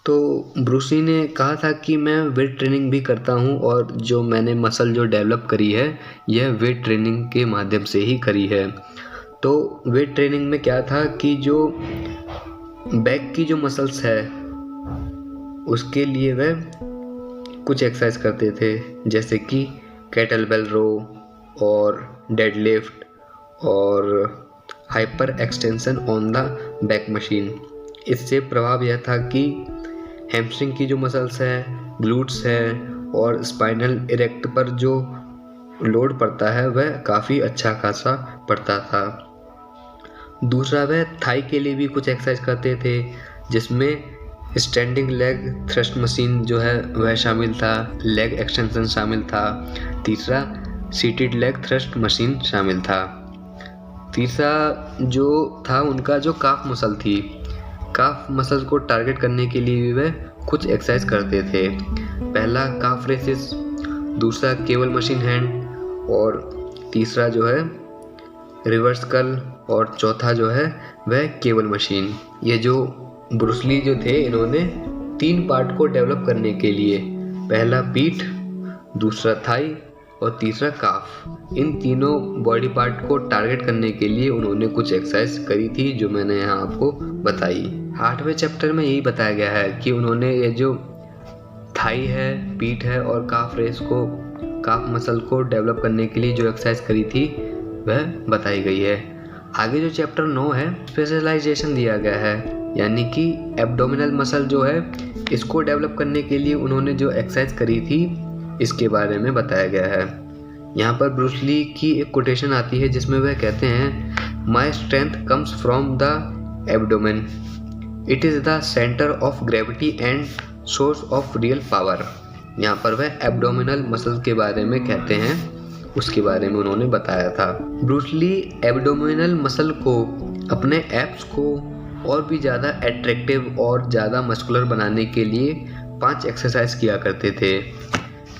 तो Bruce Lee ने कहा था कि मैं वेट ट्रेनिंग भी करता हूँ और जो मैंने मसल जो डेवलप करी है यह वेट ट्रेनिंग के माध्यम से ही करी है। तो वेट ट्रेनिंग में क्या था कि जो बैक की जो मसल्स है उसके लिए वह कुछ एक्सरसाइज करते थे, जैसे कि केटलबेल रो और डेडलिफ्ट और hyper extension on the back machine. इससे प्रभाव यह था कि हैमस्ट्रिंग की जो मसल्स है, ग्लूट्स है और स्पाइनल इरेक्ट पर जो लोड पड़ता है वह काफ़ी अच्छा खासा पड़ता था। दूसरा, वह थाई के लिए भी कुछ एक्सरसाइज करते थे, जिसमें स्टैंडिंग लेग थ्रस्ट मशीन जो है वह शामिल था, लेग एक्सटेंशन शामिल था। तीसरा, सीटेड लेग थ्रस्ट मशीन शामिल था। तीसरा जो था उनका जो काफ मसल थी, काफ मसल को टारगेट करने के लिए भी वह कुछ एक्सरसाइज करते थे। पहला काफ रेसिस, दूसरा केबल मशीन हैंड और तीसरा जो है रिवर्स कर्ल और चौथा जो है वह केबल मशीन। ये जो ब्रूस ली जो थे इन्होंने 3 पार्ट को डेवलप करने के लिए, पहला पीठ, दूसरा थाई और तीसरा काफ, इन तीनों बॉडी पार्ट को टारगेट करने के लिए उन्होंने कुछ एक्सरसाइज करी थी जो मैंने यहाँ आपको बताई। 8वें चैप्टर में यही बताया गया है कि उन्होंने ये जो थाई है, पीठ है और काफ रेस को, काफ मसल को डेवलप करने के लिए जो एक्सरसाइज करी थी वह बताई गई है। आगे जो चैप्टर 9 है, स्पेशलाइजेशन दिया गया है, यानी कि एब्डोमिनल मसल जो है इसको डेवलप करने के लिए उन्होंने जो एक्सरसाइज करी थी इसके बारे में बताया गया है। यहाँ पर ब्रूस ली की एक कोटेशन आती है जिसमें वह कहते हैं, my strength comes from the abdomen, it is the centre of gravity and source of real power. यहाँ पर वह एब्डोमिनल मसल के बारे में कहते हैं, उसके बारे में उन्होंने बताया था। ब्रूस ली एब्डोमिनल मसल को, अपने एब्स को और भी ज़्यादा एट्रैक्टिव और ज़्यादा मस्कुलर बनाने के लिए 5 एक्सरसाइज किया करते थे।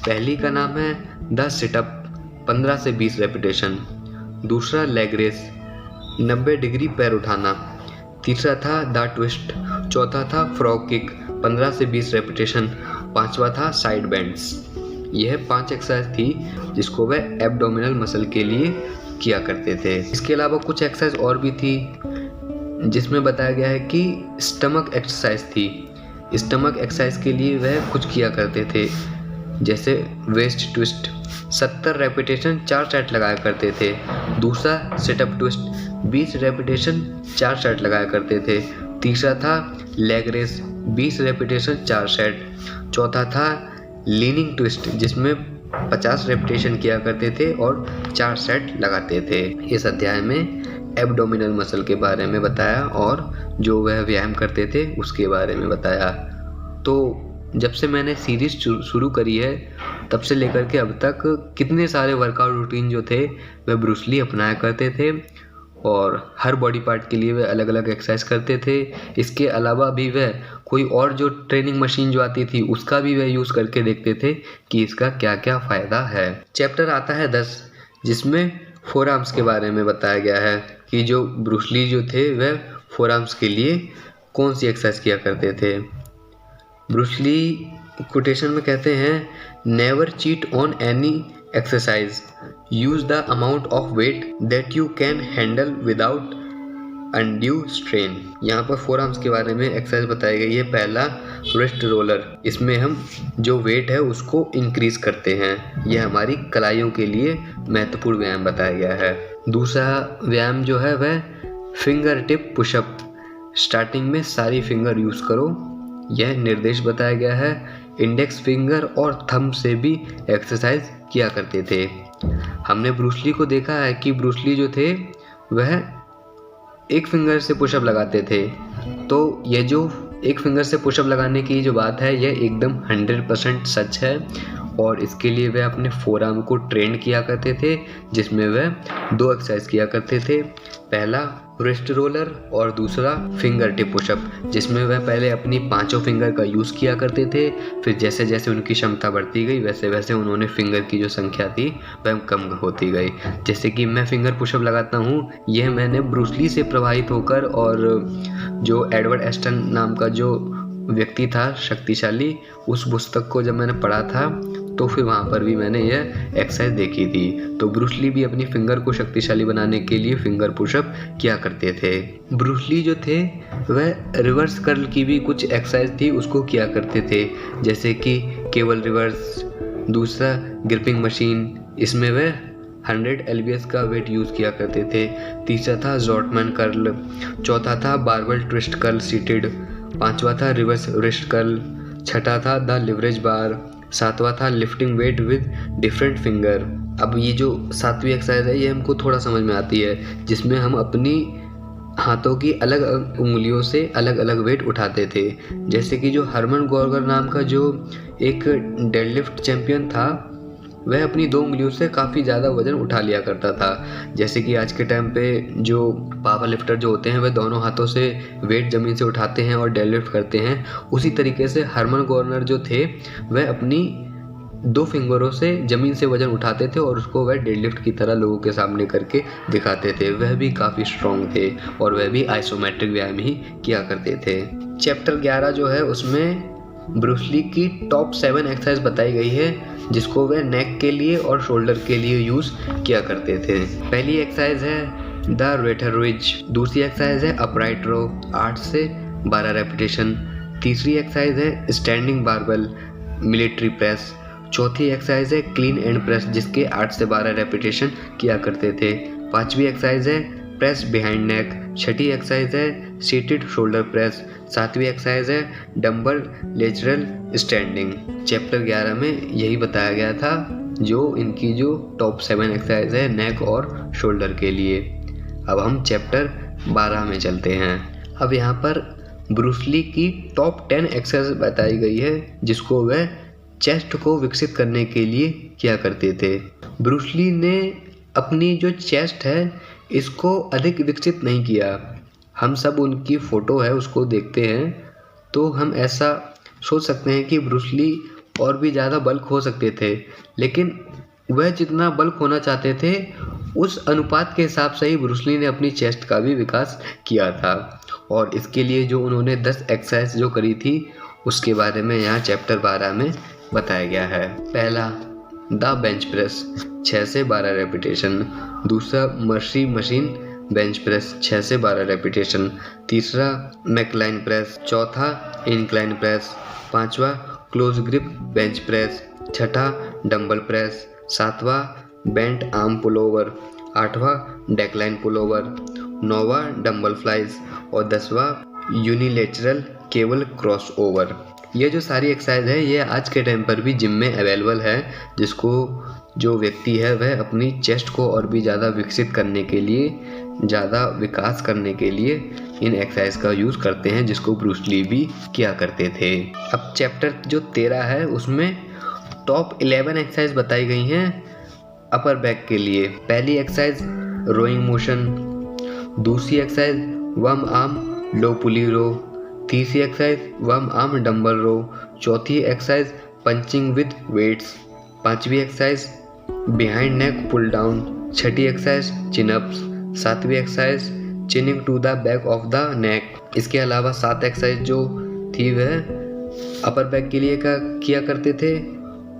पहली का नाम है द सिटअप, 15 से 20 रेपिटेशन। दूसरा लेग रेस, 90 डिग्री पैर उठाना। तीसरा था द ट्विस्ट। चौथा था फ्रॉग किक, 15 से 20 रेपिटेशन। पांचवा था साइड बेंड्स। यह 5 एक्सरसाइज थी जिसको वह एब्डोमिनल मसल के लिए किया करते थे। इसके अलावा कुछ एक्सरसाइज और भी थी जिसमें बताया गया है कि स्टमक एक्सरसाइज थी। स्टमक एक्सरसाइज के लिए वह कुछ किया करते थे, जैसे वेस्ट ट्विस्ट, 70 रेपिटेशन 4 सेट लगाया करते थे। दूसरा सिटअप ट्विस्ट, 20 रेपिटेशन 4 सेट लगाया करते थे। तीसरा था लेग रेस, 20 रेपिटेशन 4 सेट। चौथा था लीनिंग ट्विस्ट, जिसमें 50 रेपिटेशन किया करते थे और 4 सेट लगाते थे। इस अध्याय में एब्डोमिनल मसल के बारे में बताया और जो वह व्यायाम करते थे उसके बारे में बताया। तो जब से मैंने सीरीज शुरू करी है तब से लेकर के अब तक कितने सारे वर्कआउट रूटीन जो थे वह ब्रूस ली अपनाया करते थे और हर बॉडी पार्ट के लिए वह अलग अलग एक्सरसाइज करते थे। इसके अलावा भी वह कोई और जो ट्रेनिंग मशीन जो आती थी उसका भी वह यूज़ करके देखते थे कि इसका क्या क्या फ़ायदा है। चैप्टर आता है 10, जिसमें फोर आर्म्स के बारे में बताया गया है कि जो ब्रूस ली जो थे वह फोर आर्म्स के लिए कौन सी एक्सरसाइज किया करते थे। ब्रूस ली कोटेशन में कहते हैं, never cheat on any exercise, use the amount of weight that you can handle without undue strain. यहाँ पर फोर आर्म्स के बारे में एक्सरसाइज बताई गई है। पहला रिस्ट रोलर, इसमें हम जो वेट है उसको इंक्रीज करते हैं, यह हमारी कलाइयों के लिए महत्वपूर्ण व्यायाम बताया गया है। दूसरा व्यायाम जो है वह फिंगर टिप पुशअप, स्टार्टिंग में सारी फिंगर यूज करो, यह निर्देश बताया गया है। इंडेक्स फिंगर और थंब से भी एक्सरसाइज किया करते थे। हमने ब्रूस ली को देखा है कि ब्रूस ली जो थे वह एक फिंगर से पुशअप लगाते थे, तो यह जो एक फिंगर से पुशअप लगाने की जो बात है यह एकदम 100% सच है और इसके लिए वह अपने फोर आर्म को ट्रेन किया करते थे, जिसमें वह 2 एक्सरसाइज किया करते थे। पहला रिस्ट रोलर और दूसरा फिंगर टिप पुशअप, जिसमें वह पहले अपनी 5 फिंगर का यूज़ किया करते थे, फिर जैसे जैसे उनकी क्षमता बढ़ती गई वैसे वैसे उन्होंने फिंगर की जो संख्या थी वह कम होती गई। जैसे कि मैं फिंगर पुशअप लगाता हूँ, यह मैंने ब्रूस ली से प्रभावित होकर और जो एडवर्ड एस्टन नाम का जो व्यक्ति था शक्तिशाली, उस पुस्तक को जब मैंने पढ़ा था तो फिर वहाँ पर भी मैंने यह एक्सरसाइज देखी थी। तो ब्रूस ली भी अपनी फिंगर को शक्तिशाली बनाने के लिए फिंगर पुशअप किया करते थे। ब्रूस ली जो थे वह रिवर्स कर्ल की भी कुछ एक्सरसाइज थी, उसको किया करते थे, जैसे कि केबल रिवर्स। दूसरा ग्रिपिंग मशीन, इसमें वह 100 lbs का वेट यूज़ किया करते थे। तीसरा था जॉर्टमैन कर्ल। चौथा था बारबेल ट्विस्ट कर्ल सीटेड। पांचवा था रिवर्स रिस्ट कर्ल। छठा था द लिवरेज बार। सातवां था lifting wait with different finger. अब ये जो सातवीं एक्सरसाइज है ये हमको थोड़ा समझ में आती है, जिसमें हम अपनी हाथों की अलग अलग उंगलियों से अलग अलग वेट उठाते थे। जैसे कि जो हरमन गॉर्गर नाम का जो एक डेडलिफ्ट चैंपियन था, वह अपनी 2 उंगलियों से काफ़ी ज़्यादा वजन उठा लिया करता था। जैसे कि आज के टाइम पे जो पावर लिफ्टर जो होते हैं वह दोनों हाथों से वेट ज़मीन से उठाते हैं और डेडलिफ्ट करते हैं, उसी तरीके से हरमन गॉर्गर जो थे वह अपनी 2 फिंगरों से ज़मीन से वजन उठाते थे और उसको वह डेडलिफ्ट की तरह लोगों के सामने करके दिखाते थे। वह भी काफ़ी स्ट्रॉन्ग थे और वह भी आइसोमेट्रिक व्यायाम ही किया करते थे। चैप्टर 11 जो है उसमें ब्रूस ली की टॉप 7 एक्सरसाइज बताई गई है, जिसको वह नेक के लिए और शोल्डर के लिए यूज़ किया करते थे। पहली एक्सरसाइज है द रेटरविज। दूसरी एक्सरसाइज है अपराइट रो, 8 से 12 रेपिटेशन। तीसरी एक्सरसाइज है स्टैंडिंग बारबेल मिलिट्री प्रेस। चौथी एक्सरसाइज है क्लीन एंड प्रेस, जिसके 8 से 12 रेपिटेशन किया करते थे। पांचवी एक्सरसाइज है प्रेस बिहाइंड नेक। छठी एक्सरसाइज है सीटेड शोल्डर प्रेस। सातवीं एक्सरसाइज है डंबल लेटरल स्टैंडिंग। चैप्टर 11 में यही बताया गया था, जो इनकी जो टॉप 7 एक्सरसाइज है नेक और शोल्डर के लिए। अब हम चैप्टर 12 में चलते हैं। अब यहाँ पर ब्रूस ली की टॉप 10 एक्सरसाइज बताई गई है, जिसको वह चेस्ट को विकसित करने के लिए किया करते थे। ब्रूस ली ने अपनी जो चेस्ट है इसको अधिक विकसित नहीं किया। हम सब उनकी फ़ोटो है उसको देखते हैं तो हम ऐसा सोच सकते हैं कि ब्रूस ली और भी ज़्यादा बल्क हो सकते थे, लेकिन वह जितना बल्क होना चाहते थे उस अनुपात के हिसाब से ही ब्रूस ली ने अपनी चेस्ट का भी विकास किया था। और इसके लिए जो उन्होंने 10 एक्सरसाइज जो करी थी उसके बारे में यहाँ चैप्टर 12 में बताया गया है। पहला द बेंच प्रेस 6 से 12 रेपिटेशन। दूसरा मर्सी मशीन बेंच प्रेस 6 से 12 रेपिटेशन। तीसरा मैकलाइन प्रेस। चौथा इंक्लाइन प्रेस। पांचवा क्लोज ग्रिप बेंच प्रेस। छठा डंबल प्रेस। सातवां बेंट आर्म पुलोवर। आठवां डेक्लाइन पुलोवर। नौवां डंबल फ्लाइज और 10वां यूनिलेटरल केबल क्रॉस ओवर। ये जो सारी एक्सरसाइज है ये आज के टाइम पर भी जिम में अवेलेबल है, जिसको जो व्यक्ति है वह अपनी चेस्ट को और भी ज़्यादा विकसित करने के लिए, ज़्यादा विकास करने के लिए इन एक्सरसाइज का यूज़ करते हैं, जिसको ब्रूस ली भी किया करते थे। अब चैप्टर जो 13 है उसमें टॉप 11 एक्सरसाइज बताई गई हैं अपर बैक के लिए। पहली एक्सरसाइज रोइंग मोशन। दूसरी exercise one arm low pulley row. तीसरी exercise one arm dumbbell row. चौथी एक्सरसाइज पंचिंग विद वेट्स। पांचवी exercise behind neck pull down. छठी एक्सरसाइज चिनअप्स। सातवीं exercise chinning to the back of the neck. इसके अलावा 7 exercise जो थी वह अपर बैक के लिए किया करते थे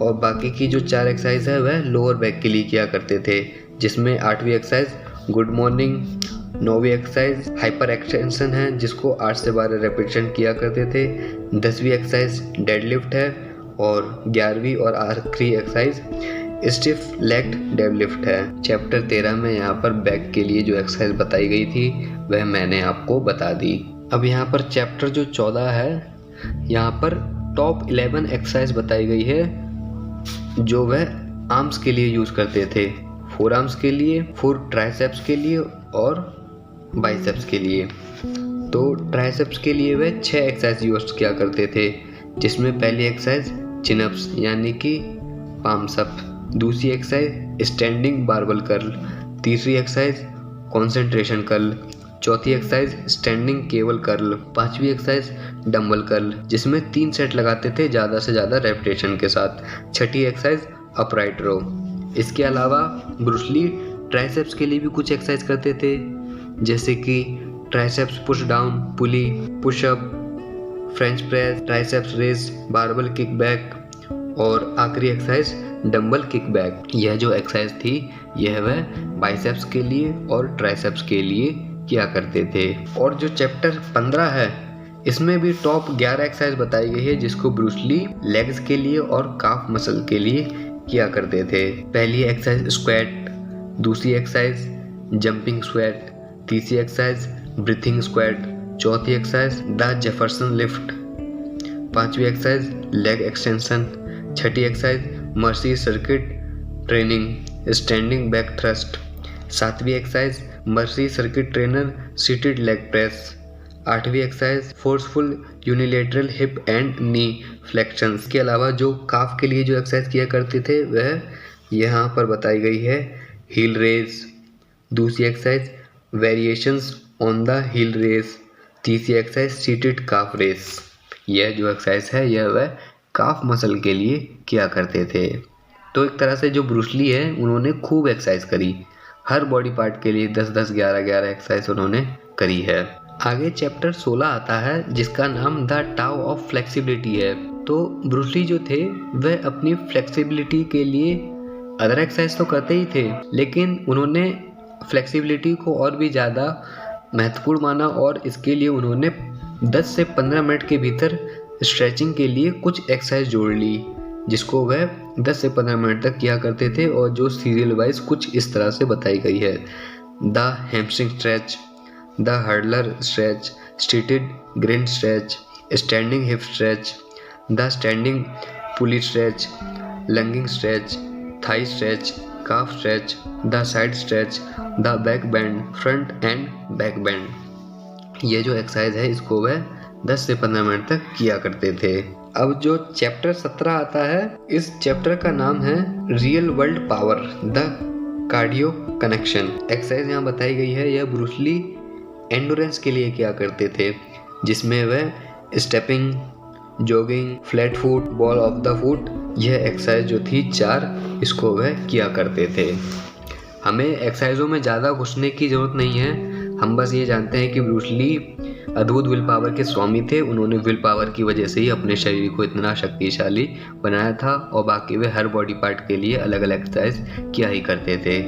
और बाकी की जो 4 एक्सरसाइज है वह लोअर बैक के लिए किया करते थे, जिसमें 8वीं एक्सरसाइज गुड मॉर्निंग। 9वीं एक्सरसाइज हाइपर एक्सटेंशन है, जिसको 8 से 12 रेपिटेशन किया करते थे। 10वीं एक्सरसाइज डेडलिफ्ट है और 11वीं और आखिरी एक्सरसाइज स्टिफ लेग्ड डेडलिफ्ट है। चैप्टर 13 में यहाँ पर बैक के लिए जो एक्सरसाइज बताई गई थी वह मैंने आपको बता दी। अब यहाँ पर चैप्टर जो 14 है यहाँ पर टॉप 11 एक्सरसाइज बताई गई है जो वह आर्म्स के लिए यूज़ करते थे। 4 आर्म्स के लिए, 4 ट्राइसेप्स के लिए और बाइसेप्स के लिए। तो ट्राइसेप्स के लिए वह 6 एक्सरसाइज यूज़ किया करते थे, जिसमें पहली एक्सरसाइज चिनअप्स यानी कि पाम्स अप। दूसरी एक्सरसाइज स्टैंडिंग बारबेल कर्ल। तीसरी एक्सरसाइज कंसंट्रेशन कर्ल। चौथी एक्सरसाइज स्टैंडिंग केबल कर्ल। पांचवी एक्सरसाइज डंबल कर्ल, जिसमें 3 सेट लगाते थे ज़्यादा से ज़्यादा रेपिटेशन के साथ। छठी एक्सरसाइज अपराइट रो। इसके अलावा ब्रूस ली ट्राइसेप्स के लिए भी कुछ एक्सरसाइज करते थे, जैसे कि triceps push down, pulley, pushup, French press, triceps raise, barbell kick back और आखिरी एक्सरसाइज डंबल किक बैक। यह जो एक्सरसाइज थी यह वह बाइसेप्स के लिए और ट्राइसेप्स के लिए किया करते थे। और जो चैप्टर 15 है इसमें भी टॉप 11 एक्सरसाइज बताई गई है जिसको ब्रूस ली लेग्स के लिए और काफ मसल के लिए किया करते थे। पहली एक्सरसाइज स्क्वाट, दूसरी एक्सरसाइज जंपिंग स्क्वाट, तीसरी एक्सरसाइज ब्रीथिंग स्क्वाट, चौथी एक्सरसाइज द जेफरसन लिफ्ट, पांचवी एक्सरसाइज लेग एक्सटेंशन, छठी exercise mercy circuit training standing back thrust, सातवीं exercise mercy circuit trainer seated leg press, आठवीं exercise forceful unilateral hip and knee flexion. के अलावा जो काफ के लिए जो एक्सरसाइज किया करते थे वह यहाँ पर बताई गई है हील रेज, दूसरी exercise variations on the heel raise, तीसरी एक्सरसाइज सीटेड काफ रेस। यह जो एक्सरसाइज है यह वह काफ मसल के लिए किया करते थे। तो एक तरह से जो ब्रूस ली है उन्होंने खूब एक्सरसाइज करी, हर बॉडी पार्ट के लिए 10-10, 11-11 एक्सरसाइज उन्होंने करी है। आगे चैप्टर 16 आता है जिसका नाम द टाउ ऑफ फ्लेक्सिबिलिटी है। तो ब्रूस ली जो थे वह अपनी फ्लेक्सिबिलिटी के लिए अदर एक्सरसाइज तो करते ही थे लेकिन उन्होंने फ्लेक्सिबिलिटी को और भी ज़्यादा महत्वपूर्ण माना और इसके लिए उन्होंने 10 से 15 मिनट के भीतर स्ट्रेचिंग के लिए कुछ एक्सरसाइज जोड़ ली जिसको वह 10 से 15 मिनट तक किया करते थे और जो सीरियल वाइज कुछ इस तरह से बताई गई है। The hamstring stretch, the hurdler stretch, straddled groin stretch, standing hip stretch, the standing pulley stretch, lunging stretch, thigh stretch, calf stretch, the side stretch, the back bend, front and back bend. ये जो exercise है इसको वह 10 से 15 minute तक किया करते थे। अब जो चैप्टर 17 आता है इस चैप्टर का नाम है real world power the cardio connection. Exercise यहाँ बताई गई है यह ब्रूस ली एंडोरेंस के लिए किया करते थे जिसमें वह stepping, jogging, flat foot, ball of the foot, यह एक्सरसाइज जो थी 4 इसको वह किया करते थे। हमें एक्सरसाइजों में ज़्यादा घुसने की ज़रूरत नहीं है, हम बस ये जानते हैं कि ब्रूस ली अद्भुत विल पावर के स्वामी थे। उन्होंने विल पावर की वजह से ही अपने शरीर को इतना शक्तिशाली बनाया था और बाकी वे हर बॉडी पार्ट के लिए अलग अलग एक्सरसाइज किया ही करते थे।